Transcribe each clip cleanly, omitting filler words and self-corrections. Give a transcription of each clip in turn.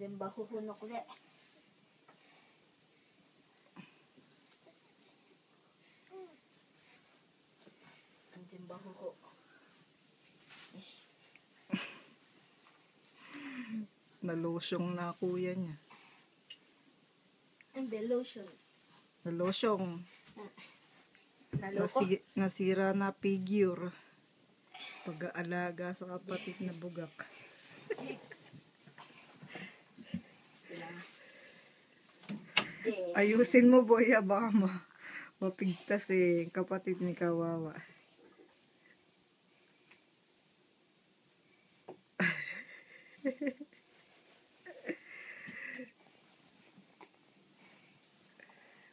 Andiyan ba huhunok ulit? Andiyan ba huho? Nalosyong na kuya niya. Ang lotion. Nalosyong. Naloko? Nasira na figure. Pag-aalaga sa kapatid na bugak. Ayusin mo, boy, baka mapigtas eh. Kapatid ni Kawawa.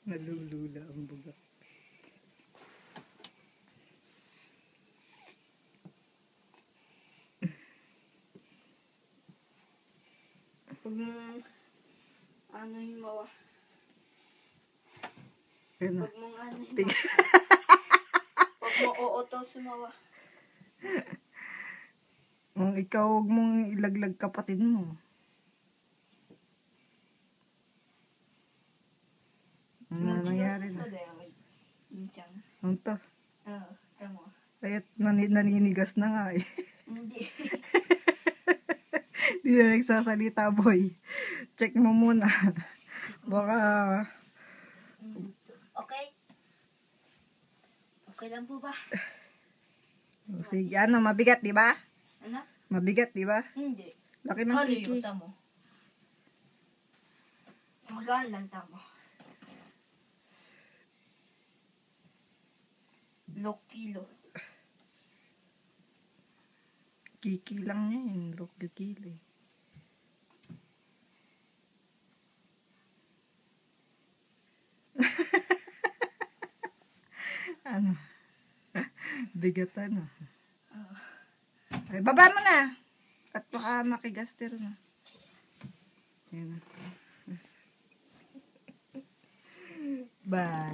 Nalulula ang bugak. Pag ano yung mawa. Ano? Pag mong ano yung mawa. Pag mo ooto sumawa. Ikaw, huwag mong ilaglag kapatid mo. Ano nangyari na? Ano to? Oo, tama. Kaya naninigas na nga eh. Hindi. Hindi na nagsasalita, boy. Check mo muna. Baka... Okay? Okay lang po ba? Sige, ano, mabigat, di ba? Ano? Mabigat, di ba? Hindi. Laki ng kiki. Ano mo? Magaan lang tamo. Kilo. Kiki lang niya yun. Kiki. Ano? Bigat ano? Ay, baba mo na! At baka makigaster na. Ayan. Bye.